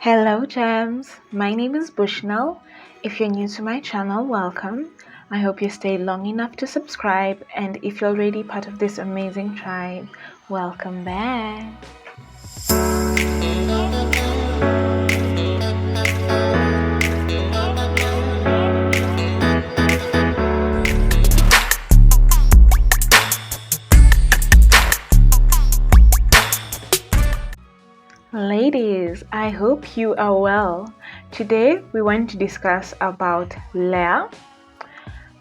Hello gems, my name is Bushnell. If you're new to my channel, welcome. I hope you stayed long enough to subscribe, and if you're already part of this amazing tribe, welcome back. Ladies, I hope you are well. Today we want to discuss about Leah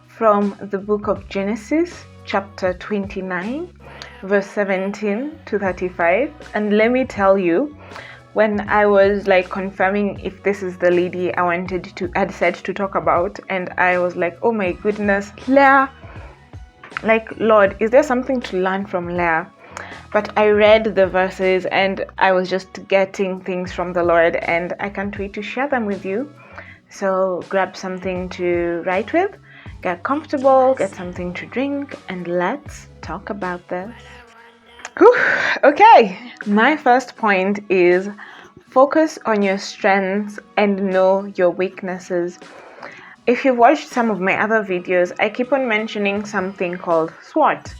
from the book of Genesis, chapter 29, verse 17 to 35. And let me tell you, when I was confirming if this is the lady I'd said to talk about, and I was like, oh my goodness, Leah, Lord, is there something to learn from Leah? But I read the verses and I was just getting things from the Lord, and I can't wait to share them with you. So grab something to write with, get comfortable, get something to drink, and let's talk about this. Okay, my first point is focus on your strengths and know your weaknesses. If you've watched some of my other videos, I keep on mentioning something called SWOT,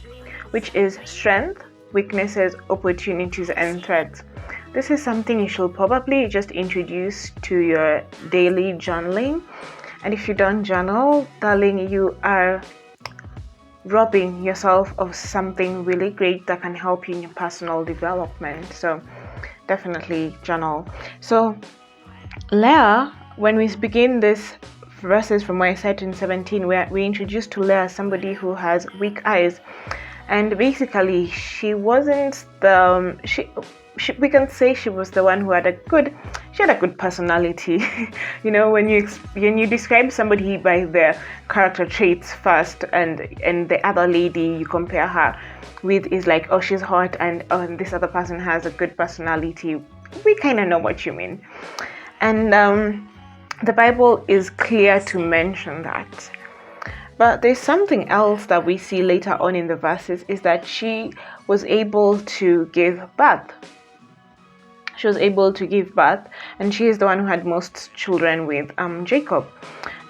which is strength, weaknesses, opportunities, and threats. This is something you should probably just introduce to your daily journaling. And if you don't journal, darling, you are robbing yourself of something really great that can help you in your personal development. So definitely journal. So Leah, when we begin this verses from where I said in 17, where we introduced to Leah somebody who has weak eyes. And basically, she wasn't we can say she was the one who had a good personality. when you describe somebody by their character traits first, and the other lady you compare her with is like, oh, she's hot, and this other person has a good personality. We kind of know what you mean. And the Bible is clear to mention that. But there's something else that we see later on in the verses, is that she was able to give birth. She was able to give birth, and she is the one who had most children with Jacob.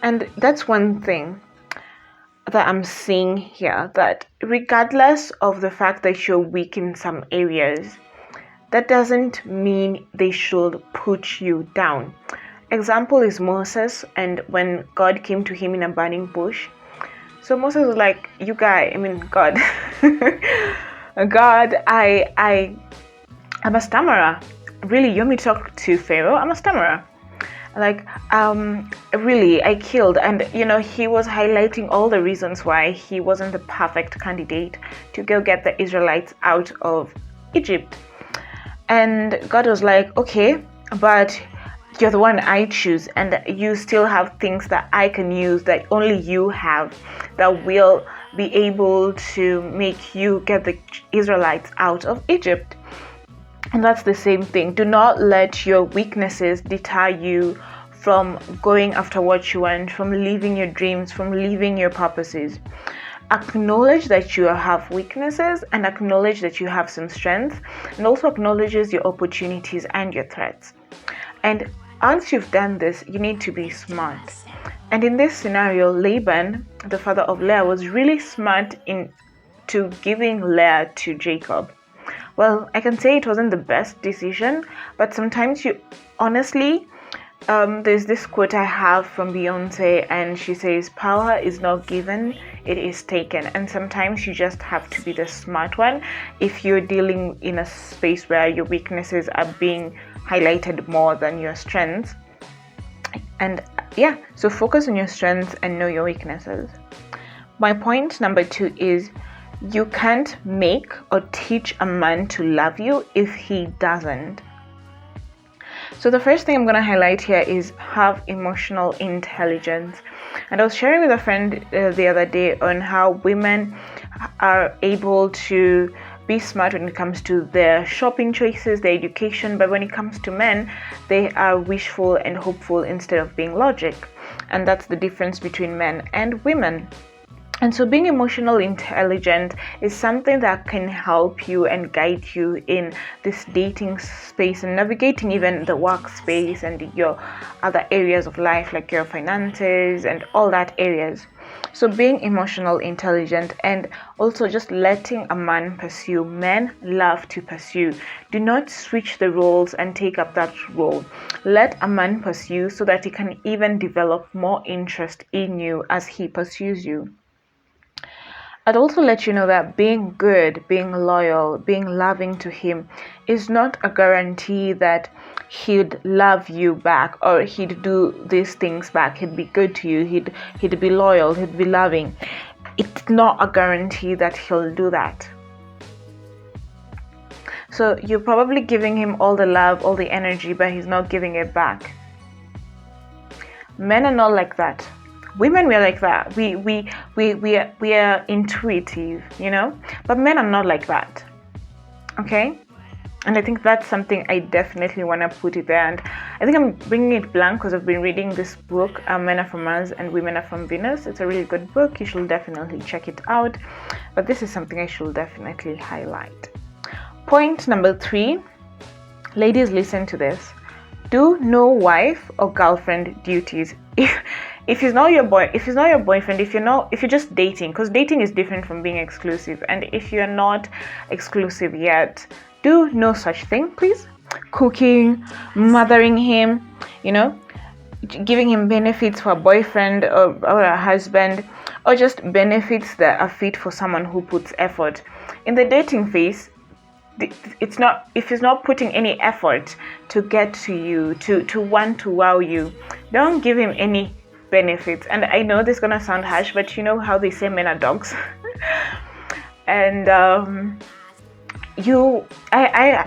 And that's one thing that I'm seeing here, that regardless of the fact that you're weak in some areas, that doesn't mean they should put you down. Example is Moses, and when God came to him in a burning bush. So Moses was like, God, God, I'm a stammerer. Really, you want me to talk to Pharaoh? I'm a stammerer. Really, I killed. And, he was highlighting all the reasons why he wasn't the perfect candidate to go get the Israelites out of Egypt. And God was like, okay, but you're the one I choose, and you still have things that I can use that only you have, that will be able to make you get the Israelites out of Egypt. And that's the same thing. Do not let your weaknesses deter you from going after what you want, from living your dreams, from living your purposes. Acknowledge that you have weaknesses, and acknowledge that you have some strength, and also acknowledges your opportunities and your threats. And once you've done this, you need to be smart. And in this scenario, Laban, the father of Leah, was really smart into giving Leah to Jacob. Well, I can say it wasn't the best decision, but sometimes there's this quote I have from Beyonce, and she says, power is not given, it is taken. And sometimes you just have to be the smart one if you're dealing in a space where your weaknesses are being highlighted more than your strengths. And so focus on your strengths and know your weaknesses. My point number 2 is, you can't make or teach a man to love you if he doesn't. So the first thing I'm going to highlight here is have emotional intelligence. And I was sharing with a friend the other day on how women are able to be smart when it comes to their shopping choices, their education, but when it comes to men, they are wishful and hopeful instead of being logic. And that's the difference between men and women. And so being emotionally intelligent is something that can help you and guide you in this dating space and navigating even the workspace and your other areas of life, like your finances and all that areas. So being emotional intelligent and also just letting a man pursue. Men love to pursue. Do not switch the roles and take up that role. Let a man pursue so that he can even develop more interest in you as he pursues you. I'd also let you know that being good, being loyal, being loving to him is not a guarantee that he'd love you back or he'd do these things back. He'd be good to you. He'd be loyal. He'd be loving. It's not a guarantee that he'll do that. So you're probably giving him all the love, all the energy, but he's not giving it back. Men are not like that. Women, we're like that. We are intuitive, but men are not like that. Okay? And I think that's something I definitely want to put it there. And I think I'm bringing it blank because I've been reading this book, Men Are From Mars and Women Are From Venus. It's a really good book. You should definitely check it out. But this is something I should definitely highlight. Point number 3. Ladies, listen to this. Do no wife or girlfriend duties. If he's not your boyfriend, if you're just dating, because dating is different from being exclusive, and if you're not exclusive yet, do no such thing, please. Cooking, mothering him, giving him benefits for a boyfriend or a husband, or just benefits that are fit for someone who puts effort. In the dating phase, if he's not putting any effort to get to you, to want to wow you, don't give him any benefits. And I know this is gonna sound harsh, but you know how they say men are dogs. And I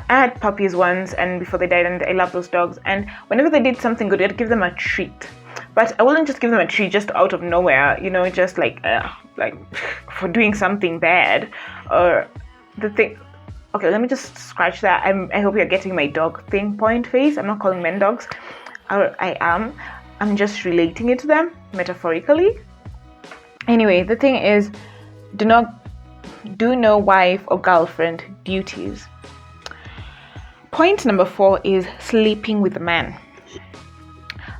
had puppies once, and before they died, and I love those dogs, and whenever they did something good, I'd give them a treat. But I wouldn't just give them a treat just out of nowhere, just like for doing something bad. Or the thing, okay, let me just scratch that. I hope you're getting my dog thing point face. I'm not calling men dogs. I'm just relating it to them metaphorically. Anyway, the thing is, do no wife or girlfriend duties. Point number 4 is sleeping with a man.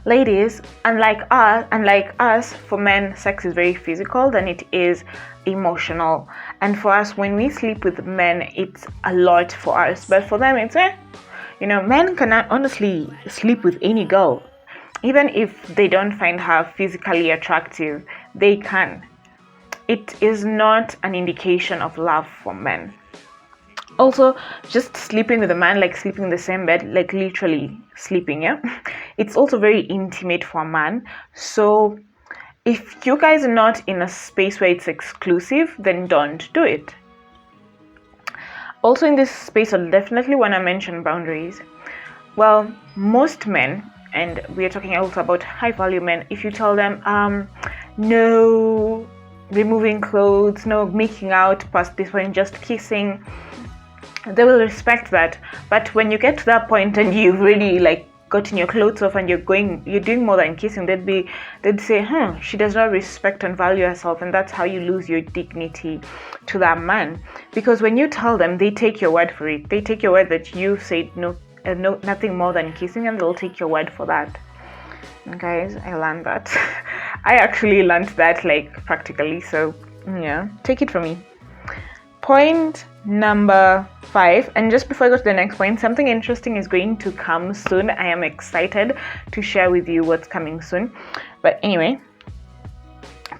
Ladies, unlike us, for men, sex is very physical than it is emotional. And for us, when we sleep with men, it's a lot for us. But for them, it's men cannot honestly sleep with any girl. Even if they don't find her physically attractive, they can. It is not an indication of love for men. Also, just sleeping with a man, like sleeping in the same bed, like literally sleeping, it's also very intimate for a man. So if you guys are not in a space where it's exclusive, then don't do it. Also in this space, I definitely want to mention boundaries. Well, most men, and we are talking also about high value men, if you tell them no removing clothes, no making out past this point, just kissing, they will respect that. But when you get to that point and you've really gotten your clothes off and you're doing more than kissing, they'd say, she does not respect and value herself. And that's how you lose your dignity to that man. Because when you tell them, they take your word for it. They take your word that you said no, nothing more than kissing, and they'll take your word for that. And guys, I learned that. I actually learned that practically, so yeah, take it from me. Point number 5, and just before I go to the next point, something interesting is going to come soon. I am excited to share with you what's coming soon. But anyway,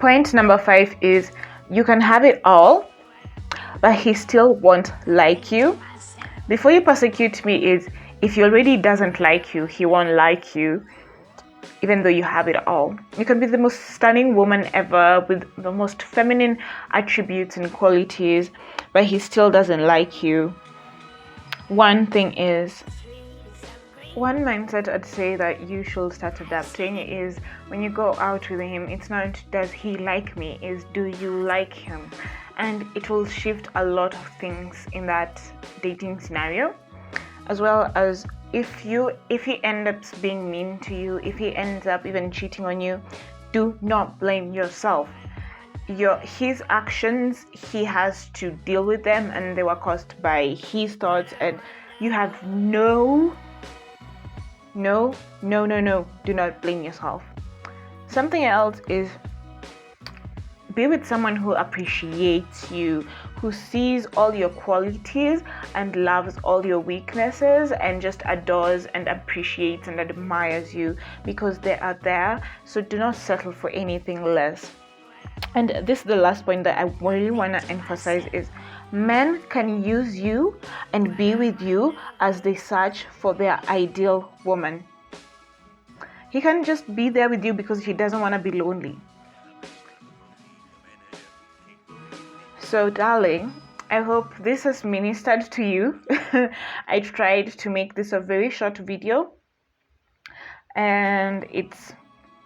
point number 5 is you can have it all, but he still won't like you. Before you persecute me is, if he already doesn't like you, he won't like you, even though you have it all. You can be the most stunning woman ever with the most feminine attributes and qualities, but he still doesn't like you. One mindset I'd say that you should start adapting is, when you go out with him, it's not does he like me, is do you like him? And it will shift a lot of things in that dating scenario. As well as if he ends up being mean to you, if he ends up even cheating on you, do not blame yourself. his actions, he has to deal with them, and they were caused by his thoughts, and you have no, do not blame yourself. Something else is, be with someone who appreciates you, who sees all your qualities and loves all your weaknesses and just adores and appreciates and admires you, because they are there. So do not settle for anything less. And this is the last point that I really want to emphasize is, men can use you and be with you as they search for their ideal woman. He can just be there with you because he doesn't want to be lonely. So darling, I hope this has ministered to you. I tried to make this a very short video, and it's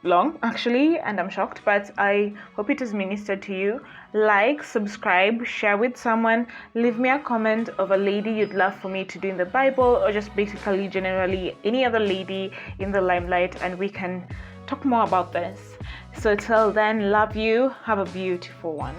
long actually, and I'm shocked, but I hope it has ministered to you. Like, subscribe, share with someone, leave me a comment of a lady you'd love for me to do in the Bible, or just basically generally any other lady in the limelight, and we can talk more about this. So till then, love you, have a beautiful one.